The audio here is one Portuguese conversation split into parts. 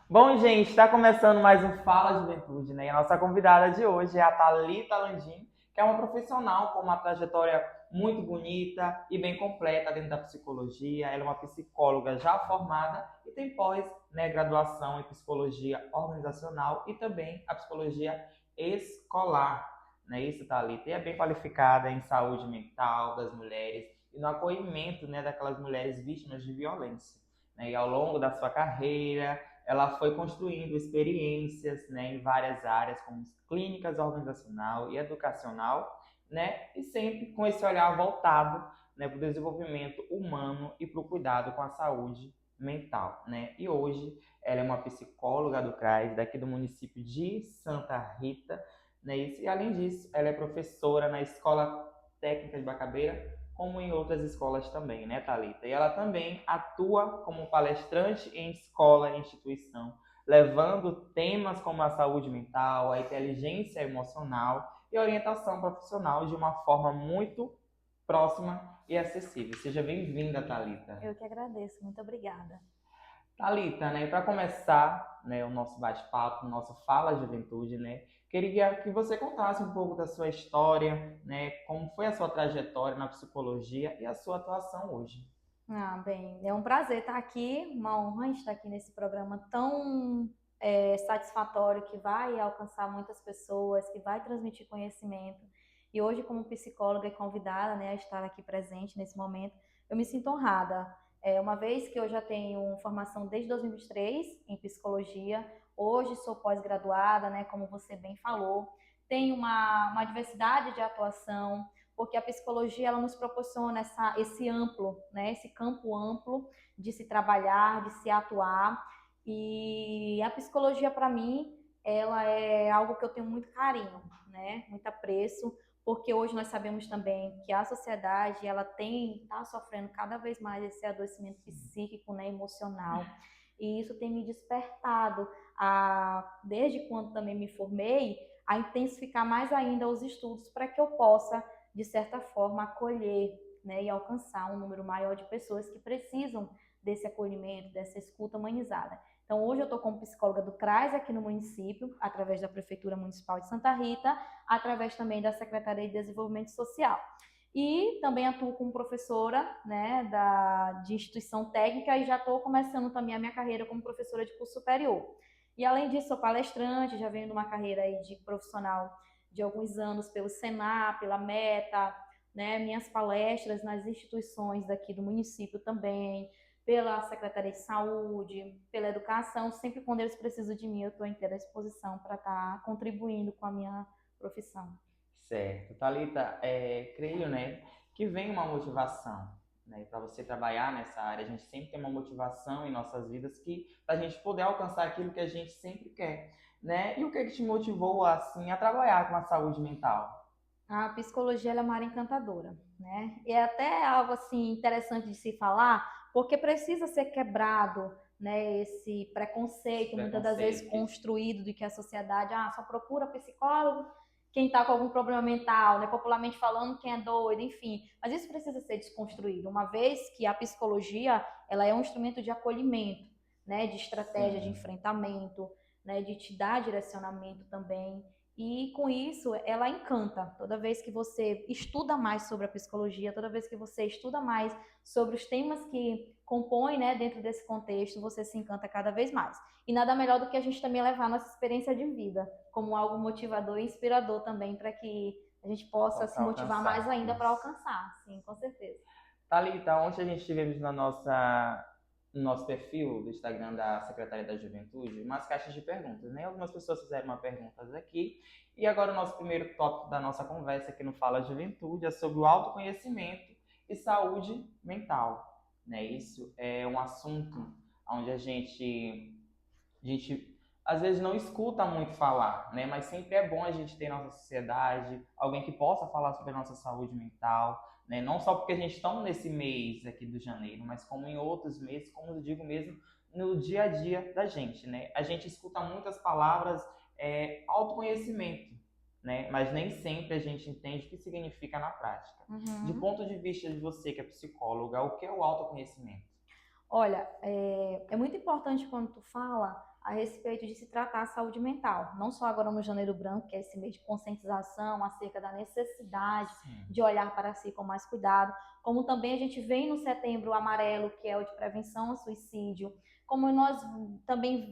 Bom, gente, está começando mais um Fala Juventude, né? E a nossa convidada de hoje é a Thalita Landim, que é uma profissional com uma trajetória muito bonita e bem completa dentro da psicologia. Ela é uma psicóloga já formada e tem pós, né, graduação em psicologia organizacional e também a psicologia escolar, né? Isso, Thalita. E é bem qualificada em saúde mental das mulheres e no acolhimento, né, daquelas mulheres vítimas de violência, né? E ao longo da sua carreira ela foi construindo experiências, né, em várias áreas, como clínicas organizacional e educacional, né, e sempre com esse olhar voltado, né, para o desenvolvimento humano e para o cuidado com a saúde mental, né? E hoje ela é uma psicóloga do CRAS, daqui do município de Santa Rita, né? E além disso, ela é professora na Escola Técnica de Bacabeira, como em outras escolas também, né, Thalita? E ela também atua como palestrante em escola e instituição, levando temas como a saúde mental, a inteligência emocional e a orientação profissional de uma forma muito próxima e acessível. Seja bem-vinda, Thalita. Eu que agradeço, muito obrigada. Thalita, né, para começar, né, o nosso bate-papo, o nosso Fala Juventude, né, queria que você contasse um pouco da sua história, né, como foi a sua trajetória na psicologia e a sua atuação hoje. Bem, é um prazer estar aqui, uma honra estar aqui nesse programa tão satisfatório que vai alcançar muitas pessoas, que vai transmitir conhecimento. E hoje, como psicóloga e convidada, né, a estar aqui presente nesse momento, eu me sinto honrada. Uma vez que eu já tenho formação desde 2023 em psicologia, hoje sou pós-graduada, né, como você bem falou, tenho uma diversidade de atuação, porque a psicologia ela nos proporciona esse amplo, né, esse campo amplo de se trabalhar, de se atuar. E a psicologia para mim, ela é algo que eu tenho muito carinho, né, muito apreço, porque hoje nós sabemos também que a sociedade ela está sofrendo cada vez mais esse adoecimento psíquico, né, emocional. E isso tem me despertado desde quando também me formei, a intensificar mais ainda os estudos para que eu possa de certa forma, acolher, né, e alcançar um número maior de pessoas que precisam desse acolhimento, dessa escuta humanizada. Então, hoje eu estou como psicóloga do CRAS aqui no município, através da Prefeitura Municipal de Santa Rita, através também da Secretaria de Desenvolvimento Social. E também atuo como professora, né, de instituição técnica e já estou começando também a minha carreira como professora de curso superior. E além disso, sou palestrante, já venho de uma carreira aí de profissional de alguns anos pelo Senar, pela Meta, né, minhas palestras nas instituições daqui do município também, pela Secretaria de Saúde, pela Educação, sempre quando eles precisam de mim, eu estou inteira à disposição para estar contribuindo com a minha profissão. Certo. Thalita, creio, né, que vem uma motivação, né, para você trabalhar nessa área. A gente sempre tem uma motivação em nossas vidas que para a gente poder alcançar aquilo que a gente sempre quer, né? E o que é que te motivou assim a trabalhar com a saúde mental? A psicologia ela é uma área encantadora, né? E é até algo assim interessante de se falar, porque precisa ser quebrado, né, esse Esse preconceito, muitas das vezes preconceito que construído de que a sociedade só procura psicólogo quem está com algum problema mental, né, popularmente falando, quem é doido, enfim. Mas isso precisa ser desconstruído, uma vez que a psicologia ela é um instrumento de acolhimento, né, de estratégia de sim. enfrentamento, né, de te dar direcionamento também. E com isso, ela encanta. Toda vez que você estuda mais sobre a psicologia, toda vez que você estuda mais sobre os temas que compõem, né, dentro desse contexto, você se encanta cada vez mais. E nada melhor do que a gente também levar a nossa experiência de vida como algo motivador e inspirador também para que a gente possa se Possa motivar mais alcançar ainda para isso. alcançar. Sim, com certeza. Thalita, ontem a gente tivemos no nosso perfil do Instagram da Secretaria da Juventude umas caixas de perguntas, né? Algumas pessoas fizeram uma perguntas aqui. E agora o nosso primeiro tópico da nossa conversa aqui no Fala Juventude é sobre o autoconhecimento e saúde mental, né? Isso é um assunto onde a gente às vezes não escuta muito falar, né? Mas sempre é bom a gente ter na nossa sociedade alguém que possa falar sobre a nossa saúde mental, né? Não só porque a gente está nesse mês aqui do janeiro, mas como em outros meses, como eu digo mesmo, no dia a dia da gente, né? A gente escuta muitas palavras, autoconhecimento, né? Mas nem sempre a gente entende o que significa na prática. De Uhum. ponto de vista de você que é psicóloga, o que é o autoconhecimento? Olha, é muito importante quando tu fala a respeito de se tratar a saúde mental. Não só agora no Janeiro Branco, que é esse mês de conscientização acerca da necessidade de olhar para si com mais cuidado, como também a gente vem no Setembro Amarelo, que é o de prevenção ao suicídio, como nós também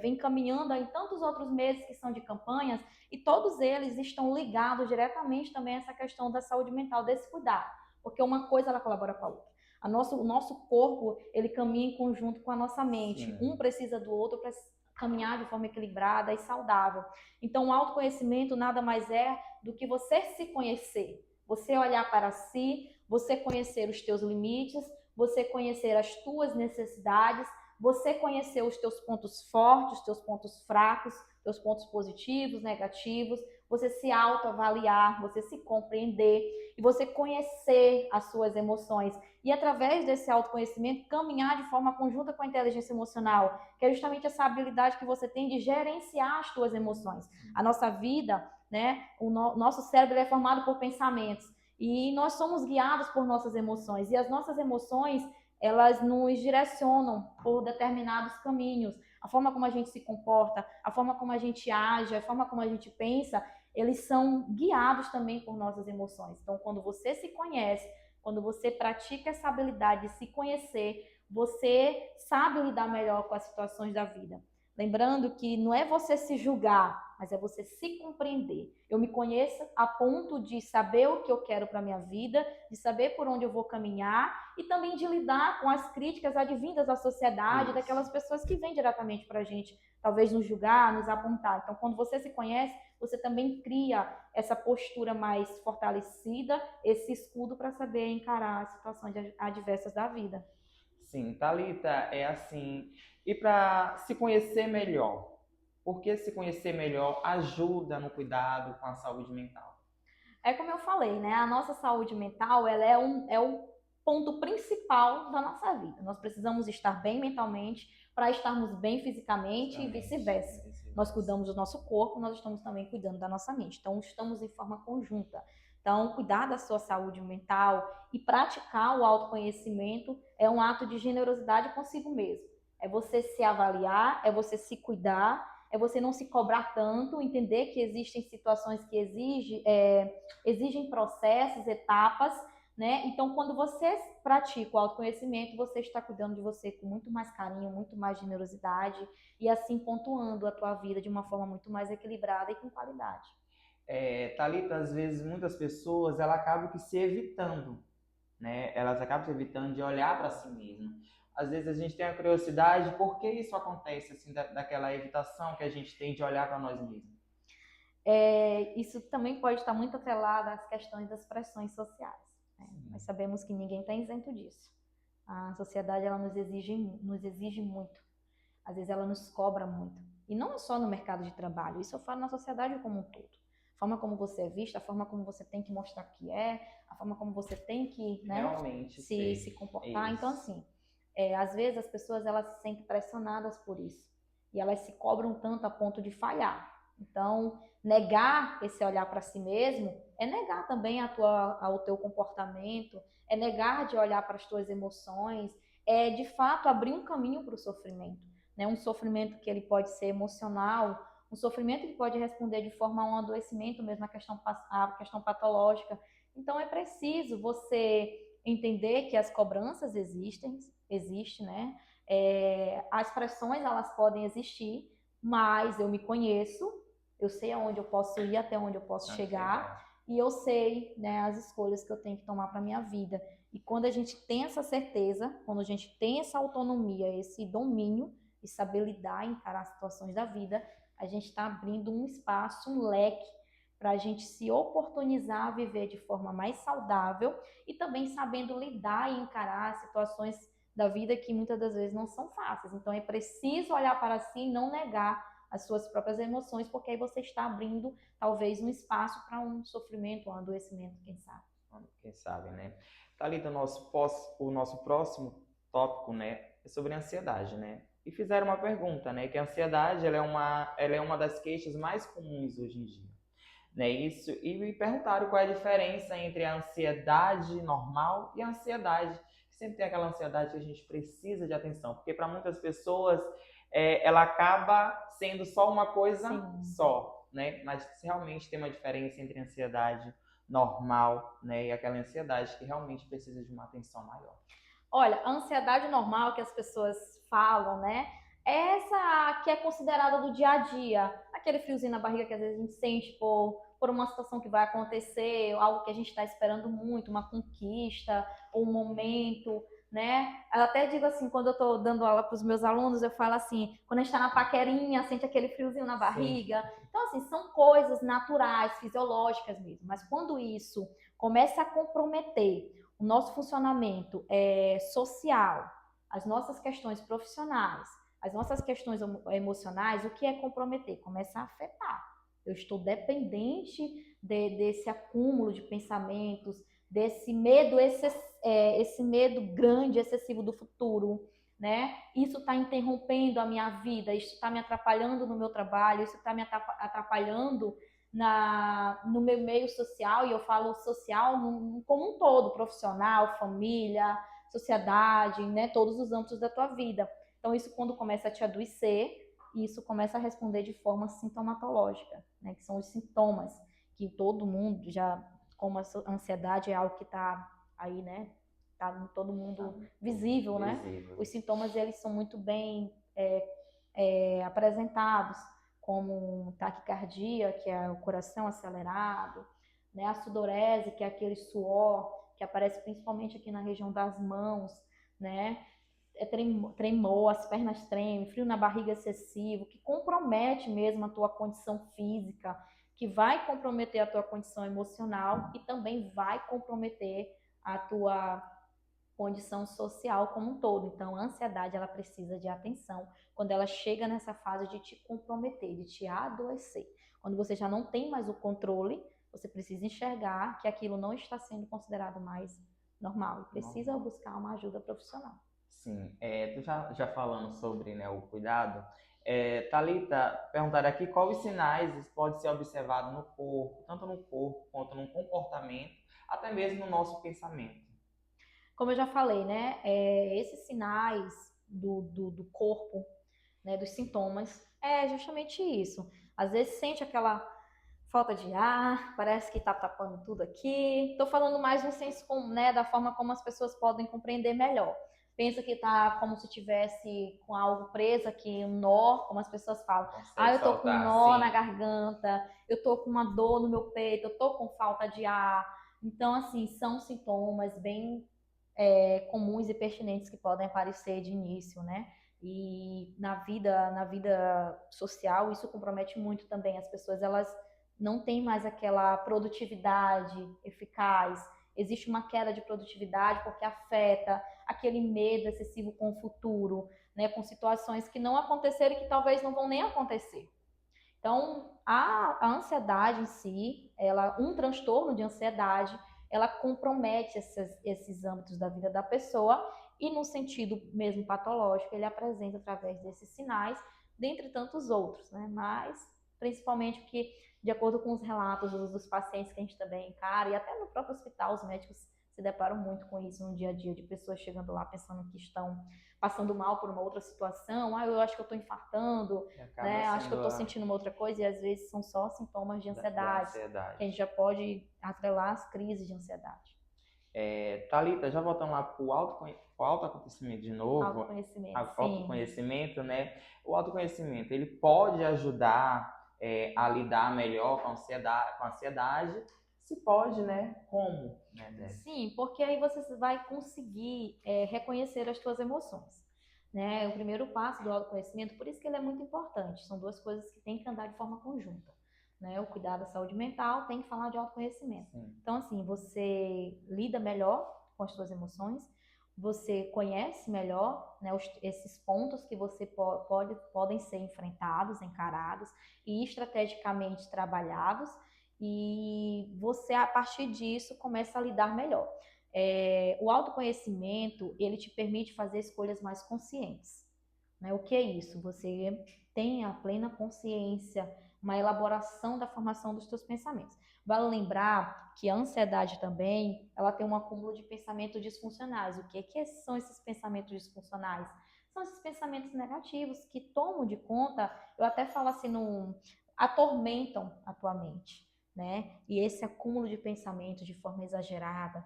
vem caminhando em tantos outros meses que são de campanhas, e todos eles estão ligados diretamente também a essa questão da saúde mental, desse cuidado, porque uma coisa ela colabora com a outra. O nosso corpo, ele caminha em conjunto com a nossa mente. Sim. Um precisa do outro para caminhar de forma equilibrada e saudável. Então, o autoconhecimento nada mais é do que você se conhecer. Você olhar para si, você conhecer os teus limites, você conhecer as tuas necessidades, você conhecer os teus pontos fortes, os teus pontos fracos, teus pontos positivos, negativos, você se autoavaliar, você se compreender e você conhecer as suas emoções. E através desse autoconhecimento, caminhar de forma conjunta com a inteligência emocional, que é justamente essa habilidade que você tem de gerenciar as suas emoções. A nossa vida, né, nosso cérebro é formado por pensamentos e nós somos guiados por nossas emoções. E as nossas emoções, elas nos direcionam por determinados caminhos. A forma como a gente se comporta, a forma como a gente age, a forma como a gente pensa, eles são guiados também por nossas emoções. Então, quando você se conhece, quando você pratica essa habilidade de se conhecer, você sabe lidar melhor com as situações da vida. Lembrando que não é você se julgar, mas é você se compreender. Eu me conheço a ponto de saber o que eu quero para a minha vida, de saber por onde eu vou caminhar e também de lidar com as críticas advindas da sociedade, daquelas pessoas que vêm diretamente para a gente, talvez nos julgar, nos apontar. Então, quando você se conhece, você também cria essa postura mais fortalecida, esse escudo para saber encarar as situações adversas da vida. Sim, Thalita, é assim. E para se conhecer melhor, porque se conhecer melhor ajuda no cuidado com a saúde mental. É como eu falei, né? A nossa saúde mental, ela é o ponto principal da nossa vida. Nós precisamos estar bem mentalmente para estarmos bem fisicamente e vice-versa. Nós cuidamos do nosso corpo, nós estamos também cuidando da nossa mente. Então, estamos em forma conjunta. Então, cuidar da sua saúde mental e praticar o autoconhecimento é um ato de generosidade consigo mesmo. É você se avaliar, é você se cuidar, é você não se cobrar tanto, entender que existem situações que exigem processos, etapas, né? Então, quando você pratica o autoconhecimento, você está cuidando de você com muito mais carinho, muito mais generosidade e assim pontuando a tua vida de uma forma muito mais equilibrada e com qualidade. Thalita, às vezes muitas pessoas elas acabam que se evitando, né? Elas acabam se evitando de olhar para si mesmas. Às vezes a gente tem a curiosidade por que isso acontece, assim, daquela evitação que a gente tem de olhar para nós mesmos. Isso também pode estar muito atrelado às questões das pressões sociais, né? Nós sabemos que ninguém está isento disso. A sociedade ela nos exige muito. Às vezes ela nos cobra muito. E não é só no mercado de trabalho, isso eu falo na sociedade como um todo. A forma como você é vista, a forma como você tem que mostrar que a forma como você tem que, né, Realmente se comportar. isso. Então, assim, às vezes as pessoas elas se sentem pressionadas por isso. E elas se cobram tanto a ponto de falhar. Então, negar esse olhar para si mesmo é negar também ao teu comportamento, é negar de olhar para as tuas emoções, é de fato abrir um caminho para o sofrimento, né? Um sofrimento que ele pode ser emocional, um sofrimento que pode responder de forma a um adoecimento mesmo, a questão patológica. Então é preciso você entender que as cobranças existem, né? As pressões elas podem existir, mas eu me conheço, eu sei aonde eu posso ir, até onde eu posso chegar, e eu sei, né, as escolhas que eu tenho que tomar para minha vida. E quando a gente tem essa certeza, quando a gente tem essa autonomia, esse domínio e saber lidar e encarar as situações da vida, a gente está abrindo um espaço, um leque para a gente se oportunizar a viver de forma mais saudável e também sabendo lidar e encarar situações da vida que muitas das vezes não são fáceis. Então é preciso olhar para si e não negar as suas próprias emoções, porque aí você está abrindo talvez um espaço para um sofrimento, um adoecimento, quem sabe. Quem sabe, né? Thalita, o nosso próximo tópico, né, é sobre ansiedade, né? E fizeram uma pergunta, né, que a ansiedade ela é uma das queixas mais comuns hoje em dia, né? Isso, e me perguntaram qual é a diferença entre a ansiedade normal e a ansiedade. Sempre tem aquela ansiedade que a gente precisa de atenção, porque para muitas pessoas ela acaba sendo só uma coisa Sim. só, né? Mas realmente tem uma diferença entre ansiedade normal, né, e aquela ansiedade que realmente precisa de uma atenção maior. Olha, a ansiedade normal que as pessoas falam, né? É essa que é considerada do dia a dia. Aquele friozinho na barriga que às vezes a gente sente por uma situação que vai acontecer, algo que a gente está esperando muito, uma conquista, ou um momento, né? Eu até digo assim, quando eu estou dando aula para os meus alunos, eu falo assim, quando a gente está na paquerinha, sente aquele friozinho na barriga. Sim. Então, assim, são coisas naturais, fisiológicas mesmo. Mas quando isso começa a comprometer o nosso funcionamento social, as nossas questões profissionais, as nossas questões emocionais, o que é comprometer? Começa a afetar. Eu estou dependente desse acúmulo de pensamentos, desse medo, esse medo grande, excessivo do futuro, né? Isso está interrompendo a minha vida, isso está me atrapalhando no meu trabalho, isso está me atrapalhando no meu meio social, e eu falo social como um todo, profissional, família, sociedade, né, todos os âmbitos da tua vida. Então, isso quando começa a te adoecer, isso começa a responder de forma sintomatológica, né, que são os sintomas que todo mundo já, como a ansiedade é algo que está aí, né, está em todo mundo visível, né? Os sintomas, eles são muito bem apresentados, como taquicardia, que é o coração acelerado, né? A sudorese, que é aquele suor que aparece principalmente aqui na região das mãos, né? Tremor, as pernas tremem, frio na barriga excessivo, que compromete mesmo a tua condição física, que vai comprometer a tua condição emocional e também vai comprometer a tua condição social como um todo. Então, a ansiedade, ela precisa de atenção quando ela chega nessa fase de te comprometer, de te adoecer. Quando você já não tem mais o controle, você precisa enxergar que aquilo não está sendo considerado mais normal e precisa buscar uma ajuda profissional. Sim, tu já falando sobre, né, o cuidado, Thalita, perguntaram aqui quais os sinais pode ser observado no corpo, tanto no corpo quanto no comportamento, até mesmo no nosso pensamento. Como eu já falei, né, esses sinais do corpo, né, dos sintomas, é justamente isso. Às vezes sente aquela falta de ar, parece que está tapando tudo aqui. Estou falando mais no senso comum, né, da forma como as pessoas podem compreender melhor. Pensa que está como se tivesse com algo preso aqui, um nó, como as pessoas falam. Eu estou com um nó na garganta, eu estou com uma dor no meu peito, eu estou com falta de ar. Então, assim, são sintomas bem comuns e pertinentes que podem aparecer de início, né? E na vida social, isso compromete muito também. As pessoas, elas não têm mais aquela produtividade eficaz. Existe uma queda de produtividade porque afeta aquele medo excessivo com o futuro, né? Com situações que não aconteceram e que talvez não vão nem acontecer. Então, a ansiedade em si, um transtorno de ansiedade, ela compromete esses âmbitos da vida da pessoa e, no sentido mesmo patológico, ele apresenta através desses sinais, dentre tantos outros, né? Mas, principalmente porque, de acordo com os relatos dos pacientes que a gente também encara, e até no próprio hospital, os médicos se deparam muito com isso no dia a dia, de pessoas chegando lá pensando que estão passando mal por uma outra situação, eu acho que eu estou infartando, né? Acho que eu estou sentindo uma outra coisa, e às vezes são só sintomas de ansiedade, que a gente já pode atrelar as crises de ansiedade. Thalita, já voltando lá para o autoconhecimento de novo, autoconhecimento, né? O autoconhecimento, ele pode ajudar a lidar melhor com a ansiedade, se pode, né? Como? Né? Sim, porque aí você vai conseguir reconhecer as suas emoções, né? O primeiro passo do autoconhecimento, por isso que ele é muito importante. São duas coisas que têm que andar de forma conjunta, né? O cuidado da saúde mental tem que falar de autoconhecimento. Sim. Então, assim, você lida melhor com as suas emoções, você conhece melhor, né, esses pontos que você podem ser enfrentados, encarados e estrategicamente trabalhados, e você, a partir disso, começa a lidar melhor. O autoconhecimento, ele te permite fazer escolhas mais conscientes, né? O que é isso? Você tem a plena consciência, uma elaboração da formação dos seus pensamentos. Vale lembrar que a ansiedade também, ela tem um acúmulo de pensamentos disfuncionais. O que são esses pensamentos disfuncionais? São esses pensamentos negativos que tomam de conta, eu até falo assim, atormentam a tua mente, né? E esse acúmulo de pensamentos de forma exagerada,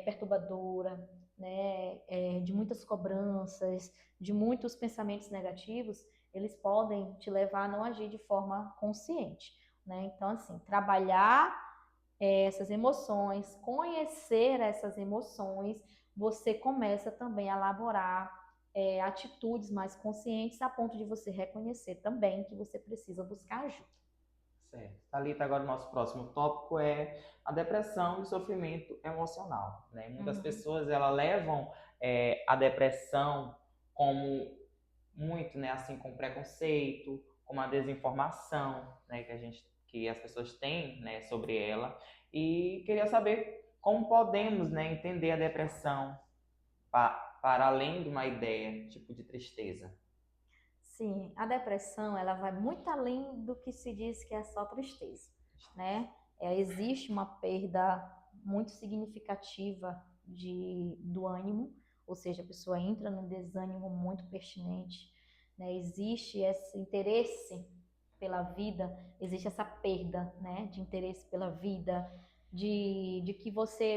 perturbadora, né? De muitas cobranças, de muitos pensamentos negativos, eles podem te levar a não agir de forma consciente, né? Então, assim, trabalhar essas emoções, conhecer essas emoções, você começa também a elaborar atitudes mais conscientes a ponto de você reconhecer também que você precisa buscar ajuda. Certo. Thalita, agora o nosso próximo tópico é a depressão e o sofrimento emocional, né? Muitas Uhum. pessoas, elas levam a depressão como muito, né, assim, com preconceito, com a desinformação, né, que as pessoas têm, né, sobre ela. E queria saber como podemos, né, entender a depressão para além de uma ideia, tipo de tristeza. Sim, a depressão, ela vai muito além do que se diz que é só tristeza, né? Existe uma perda muito significativa do ânimo, ou seja, a pessoa entra num desânimo muito pertinente, né? Existe esse interesse pela vida, existe essa perda, né, de interesse pela vida, de que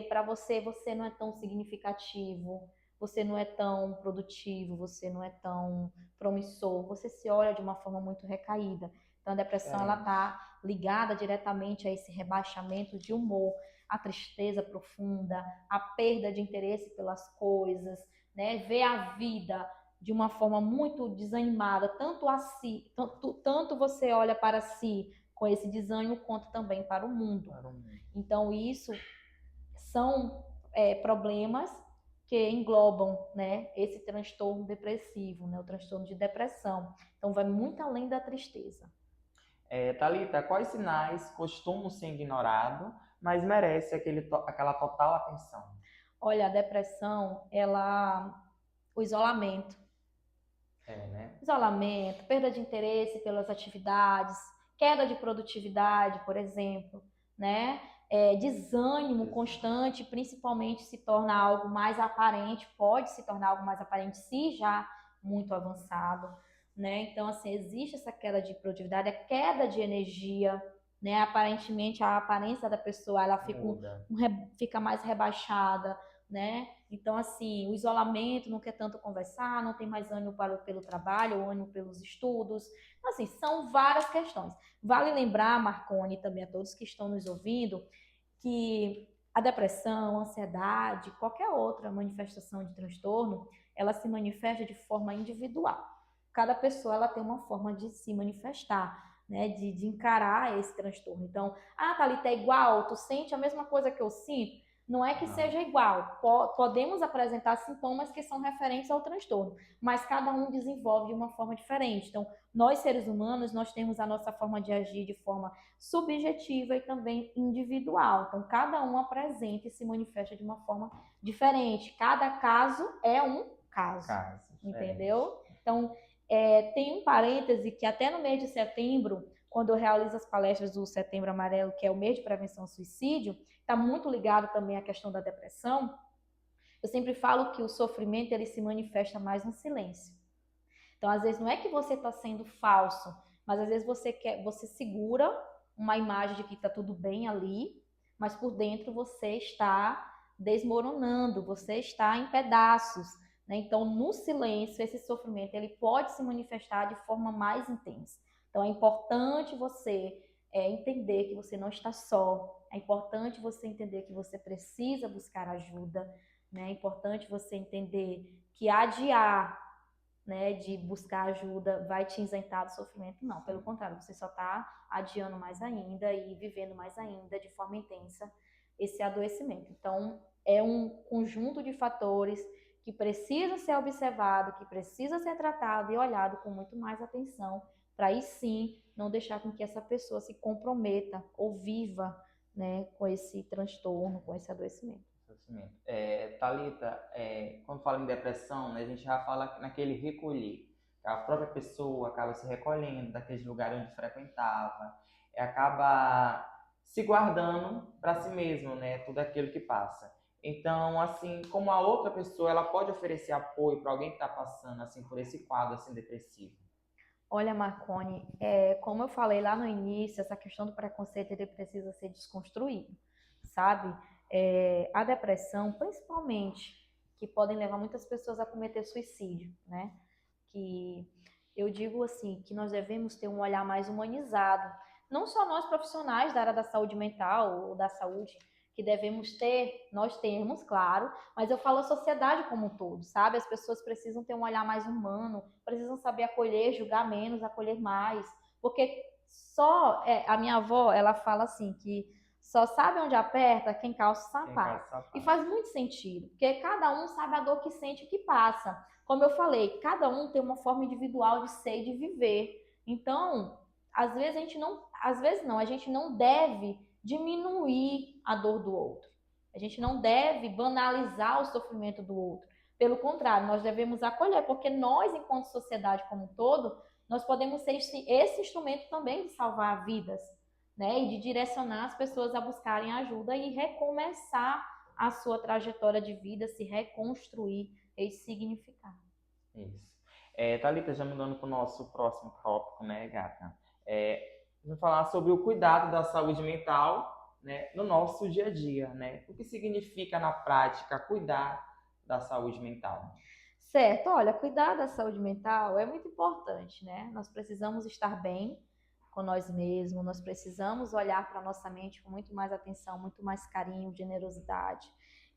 para você não é tão significativo, você não é tão produtivo, você não é tão promissor, você se olha de uma forma muito recaída. Então, a depressão, ela Diferente. está ligada diretamente a esse rebaixamento de humor, a tristeza profunda, a perda de interesse pelas coisas, né? Ver a vida de uma forma muito desanimada, tanto você olha para si com esse desânimo, quanto também para o mundo. Então, isso são problemas que englobam, né, esse transtorno depressivo, né, o transtorno de depressão. Então, vai muito além da tristeza. Thalita, quais sinais costumam ser ignorados, mas merece aquela total atenção? Olha, a depressão, o isolamento. Né? Isolamento, perda de interesse pelas atividades, queda de produtividade, por exemplo, né? Desânimo constante, principalmente se torna algo mais aparente, pode se tornar algo mais aparente se já muito avançado, né? Então, assim, existe essa queda de produtividade, a queda de energia, né? Aparentemente, a aparência da pessoa, ela fica mais rebaixada, né? Então, assim, o isolamento, não quer tanto conversar, não tem mais ânimo pelo trabalho, ou ânimo pelos estudos. Então, assim, são várias questões. Vale lembrar, Marcone, e também a todos que estão nos ouvindo, que a depressão, a ansiedade, qualquer outra manifestação de transtorno, ela se manifesta de forma individual. Cada pessoa, ela tem uma forma de se manifestar, né, de encarar esse transtorno. Então, Thalita, é igual, tu sente a mesma coisa que eu sinto? Não é que seja igual. Podemos apresentar sintomas que são referentes ao transtorno, mas cada um desenvolve de uma forma diferente. Então, nós seres humanos, nós temos a nossa forma de agir de forma subjetiva e também individual. Então, cada um apresenta e se manifesta de uma forma diferente. Cada caso é um caso, entendeu? Então, tem um parêntese que até no mês de setembro, quando eu realizo as palestras do Setembro Amarelo, que é o mês de prevenção ao suicídio, está muito ligado também à questão da depressão. Eu sempre falo que o sofrimento ele se manifesta mais no silêncio. Então, às vezes não é que você está sendo falso, mas às vezes você segura uma imagem de que está tudo bem ali, mas por dentro você está desmoronando, você está em pedaços, né? Então, no silêncio, esse sofrimento ele pode se manifestar de forma mais intensa. Então, é importante você entender que você não está só. É importante você entender que você precisa buscar ajuda, né? É importante você entender que adiar, né, de buscar ajuda vai te isentar do sofrimento. Não, pelo contrário, você só está adiando mais ainda e vivendo mais ainda de forma intensa esse adoecimento. Então, é um conjunto de fatores que precisa ser observado, que precisa ser tratado e olhado com muito mais atenção, para aí sim não deixar com que essa pessoa se comprometa ou viva, né, com esse transtorno, com esse adoecimento. Thalita, quando fala em depressão, né, a gente já fala naquele recolher. A própria pessoa acaba se recolhendo daqueles lugares onde frequentava, acaba se guardando para si mesmo, né, tudo aquilo que passa. Então, assim, como a outra pessoa, ela pode oferecer apoio para alguém que está passando assim por esse quadro assim depressivo. Olha, Marcone, como eu falei lá no início, essa questão do preconceito ele precisa ser desconstruído, sabe? A depressão, principalmente, que podem levar muitas pessoas a cometer suicídio, né? Que eu digo assim, que nós devemos ter um olhar mais humanizado. Não só nós profissionais da área da saúde mental ou da saúde, que devemos ter, nós temos, claro, mas eu falo a sociedade como um todo, sabe? As pessoas precisam ter um olhar mais humano, precisam saber acolher, julgar menos, acolher mais, porque a minha avó, ela fala assim, que só sabe onde aperta quem calça o Quem calça sapato. o E sapato. faz muito sentido, porque cada um sabe a dor que sente e que passa. Como eu falei, cada um tem uma forma individual de ser e de viver. Então, às vezes não, a gente não deve diminuir a dor do outro. A gente não deve banalizar o sofrimento do outro. Pelo contrário, nós devemos acolher, porque nós, enquanto sociedade como um todo, nós podemos ser esse instrumento também de salvar vidas, né? E de direcionar as pessoas a buscarem ajuda e recomeçar a sua trajetória de vida, se reconstruir e significar. Isso. Thalita, já mudando para o nosso próximo tópico, né, gata? Vamos falar sobre o cuidado da saúde mental, né, no nosso dia a dia, né? O que significa na prática cuidar da saúde mental? Certo, olha, cuidar da saúde mental é muito importante, né? Nós precisamos estar bem com nós mesmos, nós precisamos olhar para a nossa mente com muito mais atenção, muito mais carinho, generosidade.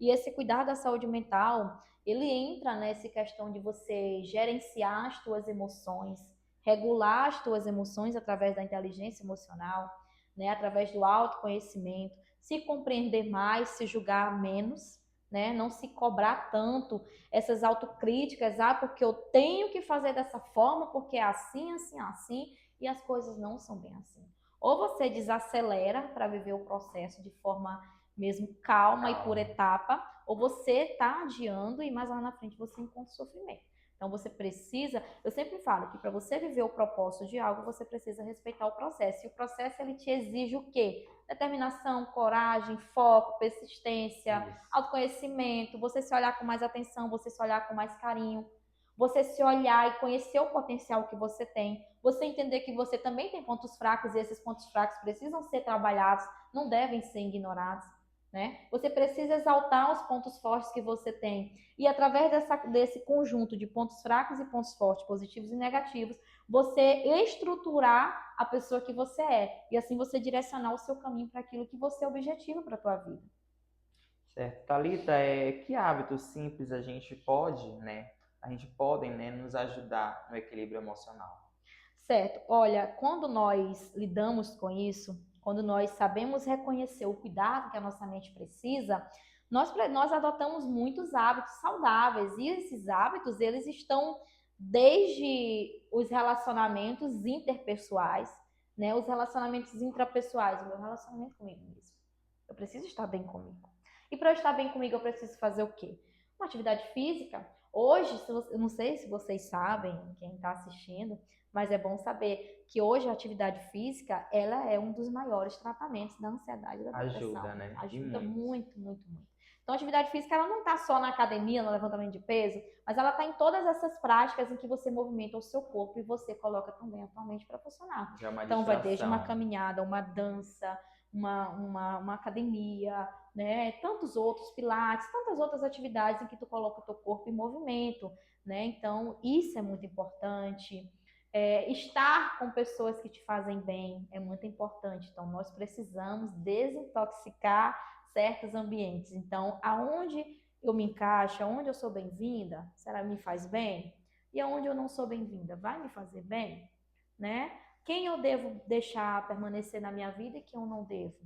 E esse cuidar da saúde mental, ele entra nessa questão de você gerenciar as tuas emoções, regular as tuas emoções através da inteligência emocional, né? Através do autoconhecimento, se compreender mais, se julgar menos, né? Não se cobrar tanto essas autocríticas, porque eu tenho que fazer dessa forma, porque é assim, assim, assim, e as coisas não são bem assim. Ou você desacelera para viver o processo de forma mesmo calma e por Calma. etapa, ou você está adiando e mais lá na frente você encontra sofrimento. Então você precisa, eu sempre falo que para você viver o propósito de algo, você precisa respeitar o processo. E o processo ele te exige o quê? Determinação, coragem, foco, persistência, Isso. autoconhecimento, você se olhar com mais atenção, você se olhar com mais carinho, você se olhar e conhecer o potencial que você tem, você entender que você também tem pontos fracos e esses pontos fracos precisam ser trabalhados, não devem ser ignorados, né? Você precisa exaltar os pontos fortes que você tem e através desse conjunto de pontos fracos e pontos fortes, positivos e negativos, você estruturar a pessoa que você é e assim você direcionar o seu caminho para aquilo que você objetiva para a tua vida. Certo. Thalita, que hábitos simples a gente podem, né, nos ajudar no equilíbrio emocional? Certo. Olha, quando nós lidamos com isso, quando nós sabemos reconhecer o cuidado que a nossa mente precisa, nós adotamos muitos hábitos saudáveis. E esses hábitos, eles estão desde os relacionamentos interpessoais, né? Os relacionamentos intrapessoais, o meu relacionamento comigo mesmo. Eu preciso estar bem comigo. E para eu estar bem comigo, eu preciso fazer o quê? Uma atividade física. Hoje, eu não sei se vocês sabem, quem está assistindo, mas é bom saber que hoje a atividade física, ela é um dos maiores tratamentos da ansiedade e da Ajuda, depressão. né? E Ajuda muito. muito, muito, muito. Então, a atividade física, ela não está só na academia, no levantamento de peso, mas ela está em todas essas práticas em que você movimenta o seu corpo e você coloca também a tua mente para funcionar. Já é uma Então, vai desde uma distração. caminhada, uma dança, uma academia, né? Tantos outros pilates, tantas outras atividades em que tu coloca o teu corpo em movimento, né? Então, isso é muito importante. Estar com pessoas que te fazem bem é muito importante. Então, nós precisamos desintoxicar certos ambientes. Então, aonde eu me encaixo, aonde eu sou bem-vinda, será que me faz bem? E aonde eu não sou bem-vinda, vai me fazer bem? Né? Quem eu devo deixar permanecer na minha vida e quem eu não devo?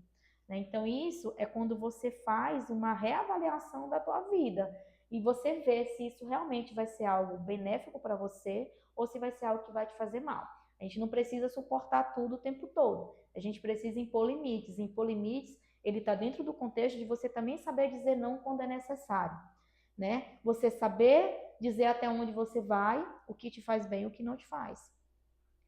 Né? Então, isso é quando você faz uma reavaliação da tua vida e você vê se isso realmente vai ser algo benéfico para você ou se vai ser algo que vai te fazer mal. A gente não precisa suportar tudo o tempo todo. A gente precisa impor limites. Impor limites, ele está dentro do contexto de você também saber dizer não quando é necessário, né? Você saber dizer até onde você vai, o que te faz bem e o que não te faz.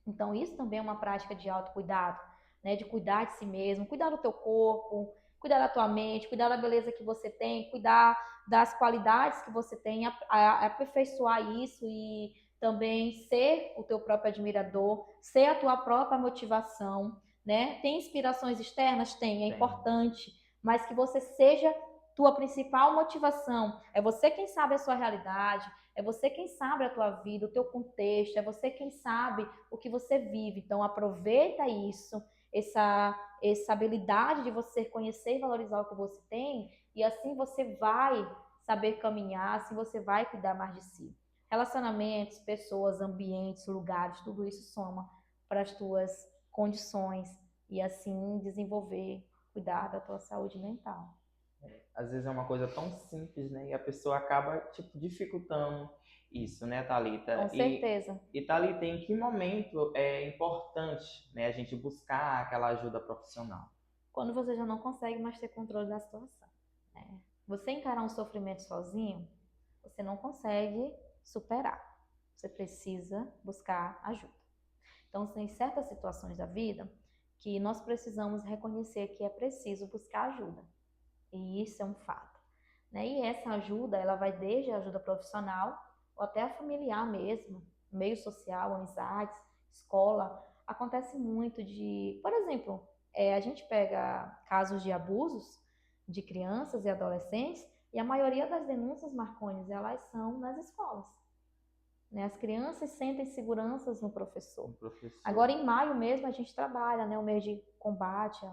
Então, isso também é uma prática de autocuidado, né? De cuidar de si mesmo, cuidar do teu corpo, Cuidar da tua mente, cuidar da beleza que você tem, cuidar das qualidades que você tem, aperfeiçoar isso e também ser o teu próprio admirador, ser a tua própria motivação, né? Tem inspirações externas? Tem, é importante, mas que você seja tua principal motivação. É você quem sabe a sua realidade, é você quem sabe a tua vida, o teu contexto, é você quem sabe o que você vive. Então aproveita isso, essa habilidade de você conhecer e valorizar o que você tem, e assim você vai saber caminhar, assim você vai cuidar mais de si. Relacionamentos, pessoas, ambientes, lugares, tudo isso soma para as tuas condições e assim desenvolver, cuidar da tua saúde mental. Às vezes é uma coisa tão simples, né? E a pessoa acaba, tipo, dificultando isso, né, Thalita? Com certeza. E Thalita, em que momento é importante, né, a gente buscar aquela ajuda profissional? Quando você já não consegue mais ter controle da situação, né? Você encarar um sofrimento sozinho, você não consegue superar. Você precisa buscar ajuda. Então, tem certas situações da vida que nós precisamos reconhecer que é preciso buscar ajuda. E isso é um fato, né? E essa ajuda, ela vai desde a ajuda profissional ou até a familiar mesmo, meio social, amizades, escola. Acontece muito de, por exemplo, a gente pega casos de abusos de crianças e adolescentes e a maioria das denúncias, Marcones, elas são nas escolas, né? As crianças sentem seguranças no professor. Agora, em maio mesmo, a gente trabalha, né, o mês de combate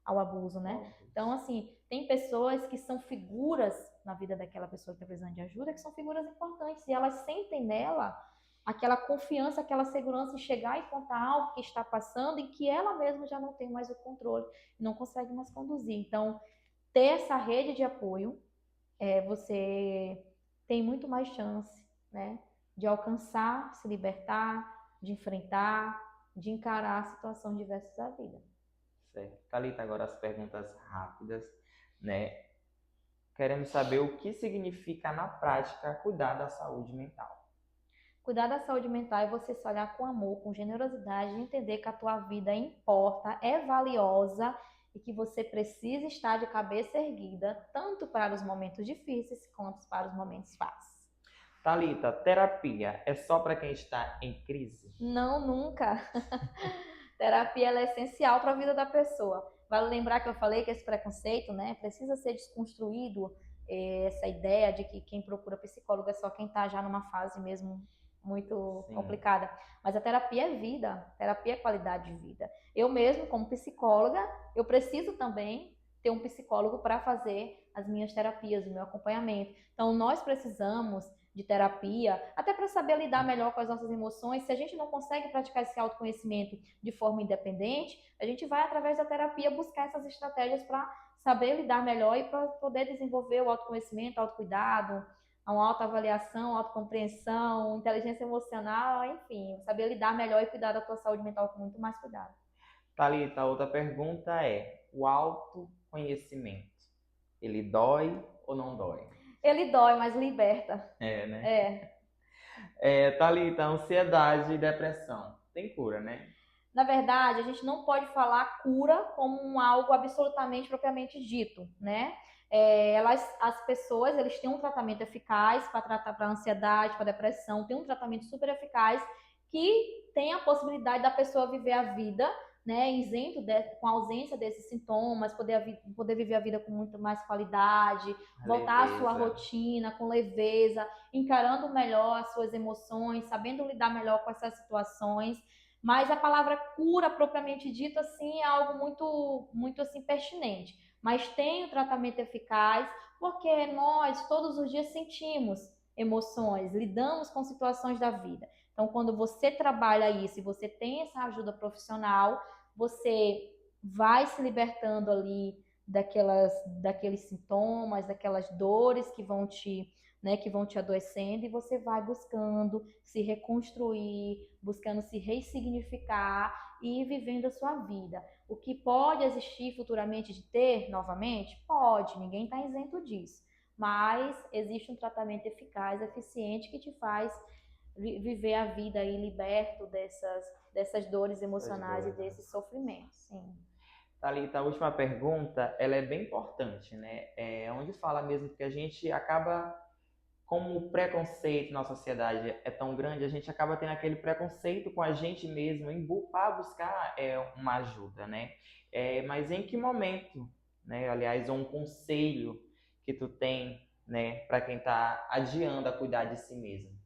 ao abuso, né? Então, assim, tem pessoas que são figuras na vida daquela pessoa que está precisando de ajuda, que são figuras importantes, e elas sentem nela aquela confiança, aquela segurança em chegar e contar algo que está passando e que ela mesma já não tem mais o controle, não consegue mais conduzir. Então, ter essa rede de apoio, você tem muito mais chance, né, de alcançar, se libertar, de enfrentar, de encarar situações diversas da vida. Certo. Thalita, agora as perguntas rápidas, né? Queremos saber o que significa na prática cuidar da saúde mental. Cuidar da saúde mental é você se olhar com amor, com generosidade, e entender que a tua vida importa, é valiosa e que você precisa estar de cabeça erguida, tanto para os momentos difíceis quanto para os momentos fáceis. Thalita, terapia é só para quem está em crise? Não, nunca. Terapia ela é essencial para a vida da pessoa. Vale lembrar que eu falei que esse preconceito, né, precisa ser desconstruído, essa ideia de que quem procura psicólogo é só quem está já numa fase mesmo muito Sim. complicada. Mas a terapia é vida, terapia é qualidade de vida. Eu mesmo, como psicóloga, eu preciso também ter um psicólogo para fazer as minhas terapias, o meu acompanhamento. Então, nós precisamos de terapia, até para saber lidar melhor com as nossas emoções. Se a gente não consegue praticar esse autoconhecimento de forma independente, a gente vai, através da terapia, buscar essas estratégias para saber lidar melhor e para poder desenvolver o autoconhecimento, autocuidado, uma autoavaliação, autocompreensão, inteligência emocional, enfim, saber lidar melhor e cuidar da tua saúde mental com muito mais cuidado. Thalita, a outra pergunta é: o autoconhecimento, ele dói ou não dói? Ele dói, mas liberta. É, né? É. Thalita, ansiedade e depressão, tem cura, né? Na verdade, a gente não pode falar cura como algo absolutamente propriamente dito, né? As pessoas, eles têm um tratamento eficaz para tratar para ansiedade, para depressão, tem um tratamento super eficaz que tem a possibilidade da pessoa viver a vida, né, isento com a ausência desses sintomas, poder viver a vida com muito mais qualidade, voltar à sua rotina com leveza, encarando melhor as suas emoções, sabendo lidar melhor com essas situações. Mas a palavra cura, propriamente dita, assim, é algo muito, muito assim, pertinente. Mas tem o tratamento eficaz, porque nós, todos os dias, sentimos emoções, lidamos com situações da vida. Então, quando você trabalha isso e você tem essa ajuda profissional, você vai se libertando ali daqueles sintomas, daquelas dores que vão te, né, que vão te adoecendo, e você vai buscando se reconstruir, buscando se ressignificar e ir vivendo a sua vida. O que pode existir futuramente de ter novamente? Pode, ninguém está isento disso. Mas existe um tratamento eficaz, eficiente, que te faz viver a vida aí liberto dessas dores emocionais e desses sofrimentos. Sim. Thalita, a última pergunta, ela é bem importante, né? É onde fala mesmo que a gente acaba, como o preconceito na sociedade é tão grande, a gente acaba tendo aquele preconceito com a gente mesmo para buscar uma ajuda, né? Mas em que momento, né? Aliás, um conselho que tu tem, né, para quem está adiando a cuidar de si mesmo?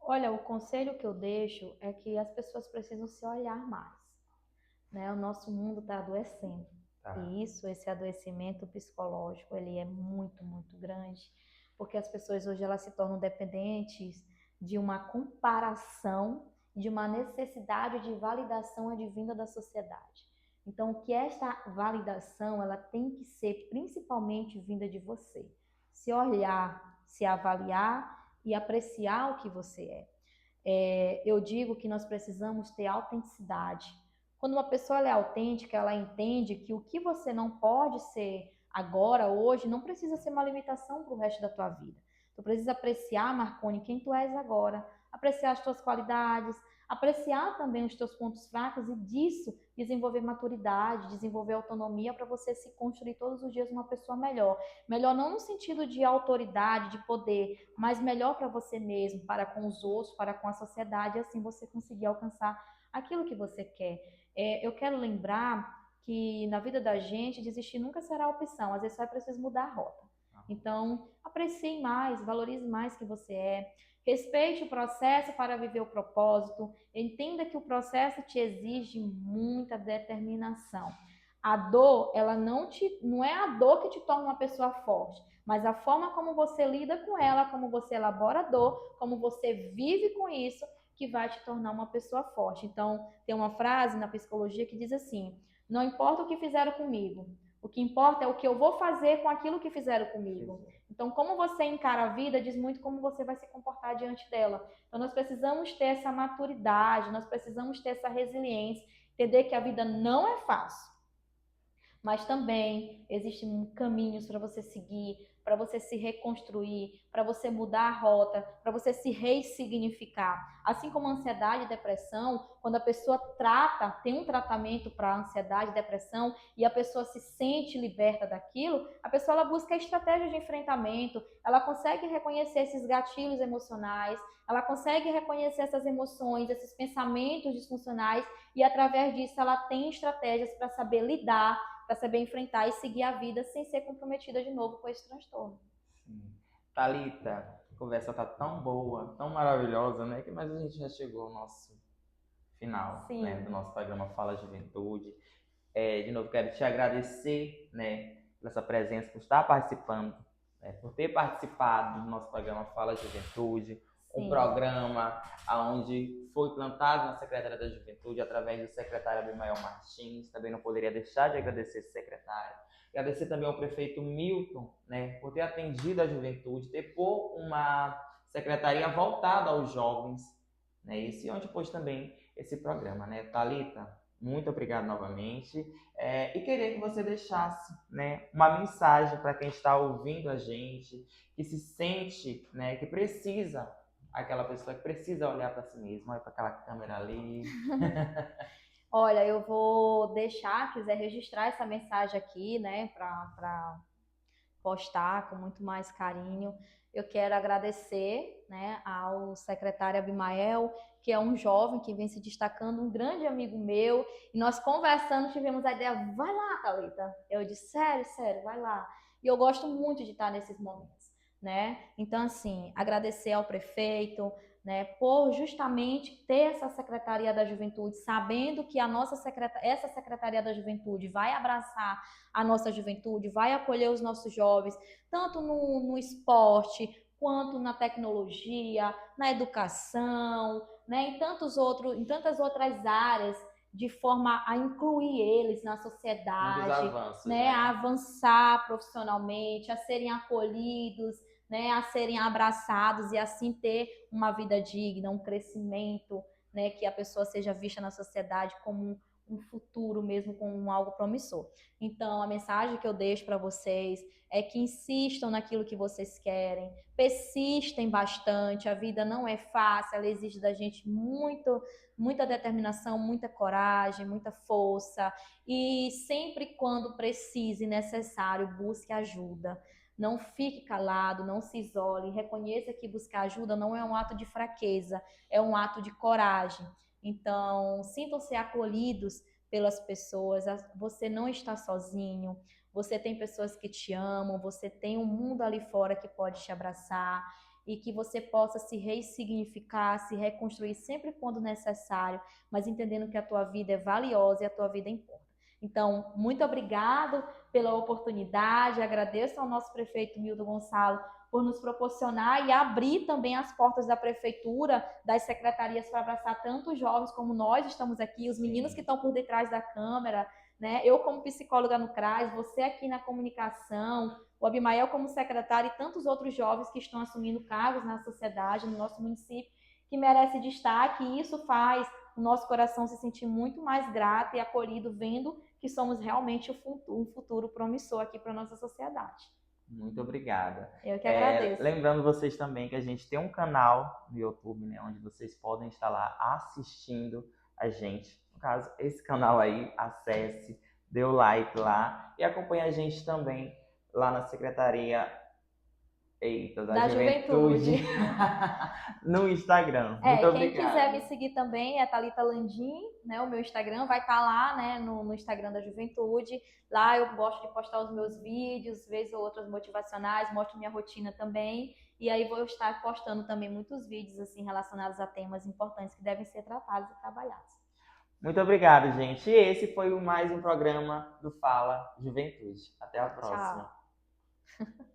Olha, o conselho que eu deixo é que as pessoas precisam se olhar mais, né? O nosso mundo está adoecendo. Tá. E isso, esse adoecimento psicológico, ele é muito, muito grande, porque as pessoas hoje elas se tornam dependentes de uma comparação, de uma necessidade de validação advinda da sociedade. Então, o que esta validação, ela tem que ser principalmente vinda de você. Se olhar, se avaliar e apreciar o que você é. Eu digo que nós precisamos ter autenticidade. Quando uma pessoa é autêntica, ela entende que o que você não pode ser agora, hoje, não precisa ser uma limitação para o resto da tua vida. Tu precisa apreciar, Marconi, quem tu és agora, apreciar as tuas qualidades, apreciar também os teus pontos fracos e disso desenvolver maturidade, desenvolver autonomia para você se construir todos os dias uma pessoa melhor. Melhor não no sentido de autoridade, de poder, mas melhor para você mesmo, para com os outros, para com a sociedade, e assim você conseguir alcançar aquilo que você quer. Eu quero lembrar que na vida da gente desistir nunca será opção, às vezes só é preciso mudar a rota. Então, aprecie mais, valorize mais quem você é, respeite o processo para viver o propósito, entenda que o processo te exige muita determinação. A dor, ela não é a dor que te torna uma pessoa forte, mas a forma como você lida com ela, como você elabora a dor, como você vive com isso, que vai te tornar uma pessoa forte. Então, tem uma frase na psicologia que diz assim: não importa o que fizeram comigo, o que importa é o que eu vou fazer com aquilo que fizeram comigo. Então, como você encara a vida diz muito como você vai se comportar diante dela. Então, nós precisamos ter essa maturidade, nós precisamos ter essa resiliência, entender que a vida não é fácil, mas também existem caminhos para você seguir, para você se reconstruir, para você mudar a rota, para você se ressignificar. Assim como a ansiedade e depressão, quando a pessoa tem um tratamento para ansiedade e depressão e a pessoa se sente liberta daquilo, a pessoa ela busca estratégias de enfrentamento, ela consegue reconhecer esses gatilhos emocionais, ela consegue reconhecer essas emoções, esses pensamentos disfuncionais e através disso ela tem estratégias para saber lidar, para saber enfrentar e seguir a vida sem ser comprometida de novo com esse transtorno. Sim. Thalita, a conversa tá tão boa, tão maravilhosa, né? Mas a gente já chegou ao nosso final, né, do Sim. nosso programa Fala Juventude. De novo, quero te agradecer, né, por essa presença, por estar participando, né, por ter participado do nosso programa Fala Juventude, um Sim. programa onde foi plantado na Secretaria da Juventude através do secretário Abimael Martins. Também não poderia deixar de agradecer esse secretário. Agradecer também ao prefeito Milton, né, por ter atendido a juventude, ter por uma secretaria voltada aos jovens, né, e onde pôs também esse programa, né, Thalita? Muito obrigado novamente. E queria que você deixasse, né, uma mensagem para quem está ouvindo a gente, que se sente, né, que precisa, aquela pessoa que precisa olhar para si mesma, olha para aquela câmera ali. Olha, eu vou deixar, quiser registrar essa mensagem aqui, né, para postar com muito mais carinho. Eu quero agradecer, né, ao secretário Abimael, que é um jovem que vem se destacando, um grande amigo meu, e nós conversando, tivemos a ideia, vai lá, Thalita. Eu disse, sério, sério, vai lá. E eu gosto muito de estar nesses momentos, né? Então, assim, agradecer ao prefeito, né, por justamente ter essa Secretaria da Juventude, sabendo que essa Secretaria da Juventude vai abraçar a nossa juventude, vai acolher os nossos jovens, tanto no esporte, quanto na tecnologia, na educação, né, em tantas outras áreas, de forma a incluir eles na Muitos sociedade, avanços, né, a né? avançar profissionalmente, a serem acolhidos, né, a serem abraçados e assim ter uma vida digna, um crescimento, né, que a pessoa seja vista na sociedade como um futuro mesmo, como algo promissor. Então, a mensagem que eu deixo para vocês é que insistam naquilo que vocês querem, persistem bastante, a vida não é fácil, ela exige da gente muito, muita determinação, muita coragem, muita força e sempre quando precise e necessário, busque ajuda. Não fique calado, não se isole, reconheça que buscar ajuda não é um ato de fraqueza, é um ato de coragem. Então, sintam-se acolhidos pelas pessoas, você não está sozinho, você tem pessoas que te amam, você tem um mundo ali fora que pode te abraçar e que você possa se ressignificar, se reconstruir sempre quando necessário, mas entendendo que a tua vida é valiosa e a tua vida importa. Então, muito obrigado pela oportunidade, agradeço ao nosso prefeito Milton Gonçalo por nos proporcionar e abrir também as portas da prefeitura, das secretarias para abraçar tanto os jovens como nós estamos aqui, os meninos que estão por detrás da câmera, né? Eu como psicóloga no CRAS, você aqui na comunicação, o Abimael como secretário e tantos outros jovens que estão assumindo cargos na sociedade, no nosso município, que merece destaque, e isso faz o nosso coração se sentir muito mais grato e acolhido, vendo que somos realmente um futuro promissor aqui para a nossa sociedade. Muito obrigada. Eu que agradeço. Lembrando vocês também que a gente tem um canal no YouTube, né, onde vocês podem estar lá assistindo a gente. No caso, esse canal aí, acesse, dê o like lá e acompanhe a gente também lá na Secretaria da Juventude no Instagram. Muito obrigado. Quem quiser me seguir também é Thalita Landim, né? O meu Instagram vai estar lá, né, no Instagram da Juventude. Lá eu gosto de postar os meus vídeos, vez ou outras motivacionais, mostro minha rotina também. E aí vou estar postando também muitos vídeos assim relacionados a temas importantes que devem ser tratados e trabalhados. Muito obrigado, gente. E esse foi mais um programa do Fala Juventude. Até a próxima. Tchau.